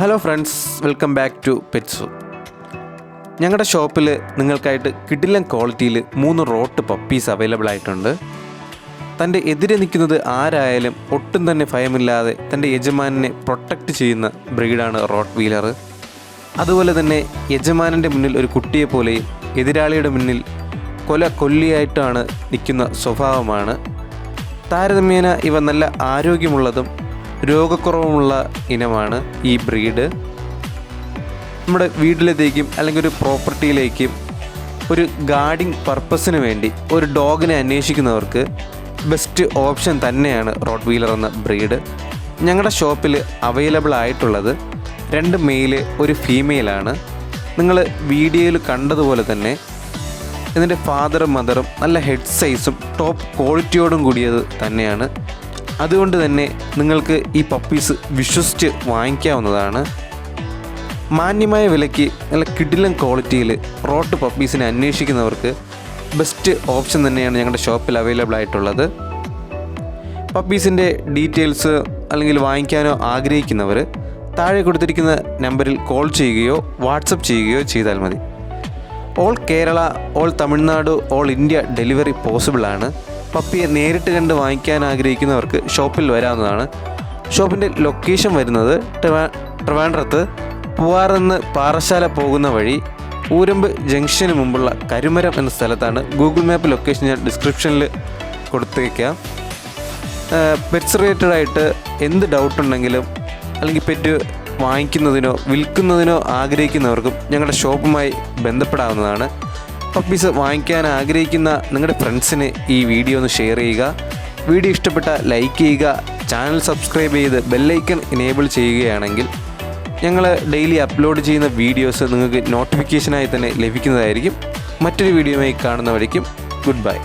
Hello friends, welcome back to pets. ഞങ്ങളുടെ ഷോപ്പിൽ നിങ്ങൾക്കായിട്ട് കിടിലൻ ക്വാളിറ്റിയിൽ 3 റോട്ട് പപ്പീസ് അവൈലബിൾ ആയിട്ടുണ്ട്. തൻ്റെ എതിരെ നിൽക്കുന്നത് ആരായാലും ഒട്ടും തന്നെ ഭയമില്ലാതെ തൻ്റെ യജമാനെ പ്രൊട്ടക്റ്റ് ചെയ്യുന്ന ബ്രീഡാണ് റോട്ട് വീലർ. അതുപോലെ തന്നെ യജമാനൻ്റെ മുന്നിൽ ഒരു കുട്ടിയെപ്പോലെയും എതിരാളിയുടെ മുന്നിൽ കൊല്ലിയായിട്ടാണ് നിൽക്കുന്ന സ്വഭാവമാണ്. താരതമ്യേന ഇവ നല്ല ആരോഗ്യമുള്ളതും രോഗക്കുറവുമുള്ള ഇനമാണ് ഈ ബ്രീഡ്. നമ്മുടെ വീട്ടിലത്തേക്കും അല്ലെങ്കിൽ ഒരു പ്രോപ്പർട്ടിയിലേക്കും ഒരു ഗാർഡിങ് പർപ്പസിന് വേണ്ടി ഒരു ഡോഗിനെ അന്വേഷിക്കുന്നവർക്ക് ബെസ്റ്റ് ഓപ്ഷൻ തന്നെയാണ് റോട്ട് വീലർ എന്ന ബ്രീഡ്. ഞങ്ങളുടെ ഷോപ്പിൽ അവൈലബിൾ ആയിട്ടുള്ളത് 2 മെയില് 1 ഫീമെയിലാണ്. നിങ്ങൾ വീഡിയോയിൽ കണ്ടതുപോലെ തന്നെ ഇതിൻ്റെ ഫാദറും മദറും നല്ല ഹെഡ് സൈസും ടോപ്പ് ക്വാളിറ്റിയോടും കൂടിയത് തന്നെയാണ്. അതുകൊണ്ട് തന്നെ നിങ്ങൾക്ക് ഈ പപ്പീസ് വിശ്വസിച്ച് വാങ്ങിക്കാവുന്നതാണ്. മാന്യമായ വിലയ്ക്ക് നല്ല കിടിലൻ ക്വാളിറ്റിയിൽ റോട്ട് പപ്പീസിനെ അന്വേഷിക്കുന്നവർക്ക് ബെസ്റ്റ് ഓപ്ഷൻ തന്നെയാണ് ഞങ്ങളുടെ ഷോപ്പിൽ അവൈലബിൾ ആയിട്ടുള്ളത്. പപ്പീസിൻ്റെ ഡീറ്റെയിൽസ് അല്ലെങ്കിൽ വാങ്ങിക്കാനോ ആഗ്രഹിക്കുന്നവർ താഴെ കൊടുത്തിരിക്കുന്ന നമ്പറിൽ കോൾ ചെയ്യുകയോ വാട്സപ്പ് ചെയ്യുകയോ ചെയ്താൽ മതി. All Kerala, all Tamil Nadu, all India delivery പോസിബിളാണ്. പപ്പിയെ നേരിട്ട് കണ്ട് വാങ്ങിക്കാൻ ആഗ്രഹിക്കുന്നവർക്ക് ഷോപ്പിൽ വരാവുന്നതാണ്. ഷോപ്പിൻ്റെ ലൊക്കേഷൻ വരുന്നത് ട്രിവാൻഡ്രത്ത് പൂവാറെന്ന് പാറശാല പോകുന്ന വഴി ഊരമ്പ് ജംഗ്ഷന് മുമ്പുള്ള കരുമരം എന്ന സ്ഥലത്താണ്. ഗൂഗിൾ മാപ്പ് ലൊക്കേഷൻ ഞാൻ ഡിസ്ക്രിപ്ഷനിൽ കൊടുത്തേക്കാം. പെറ്റ്സ് റിലേറ്റഡ് ആയിട്ട് എന്ത് ഡൗട്ടുണ്ടെങ്കിലും അല്ലെങ്കിൽ പെറ്റ് വാങ്ങിക്കുന്നതിനോ വിൽക്കുന്നതിനോ ആഗ്രഹിക്കുന്നവർക്കും ഞങ്ങളുടെ ഷോപ്പുമായി ബന്ധപ്പെടാവുന്നതാണ്. പപ്പീസ് വാങ്ങിക്കാൻ ആഗ്രഹിക്കുന്ന നിങ്ങളുടെ ഫ്രണ്ട്സിന് ഈ വീഡിയോ ഒന്ന് ഷെയർ ചെയ്യുക. വീഡിയോ ഇഷ്ടപ്പെട്ട ലൈക്ക് ചെയ്യുക. ചാനൽ സബ്സ്ക്രൈബ് ചെയ്ത് ബെല്ലൈക്കൺ എനേബിൾ ചെയ്യുകയാണെങ്കിൽ ഞങ്ങൾ ഡെയിലി അപ്ലോഡ് ചെയ്യുന്ന വീഡിയോസ് നിങ്ങൾക്ക് നോട്ടിഫിക്കേഷനായി തന്നെ ലഭിക്കുന്നതായിരിക്കും. മറ്റൊരു വീഡിയോയുമായി കാണുന്നവരേക്കും ഗുഡ് ബൈ.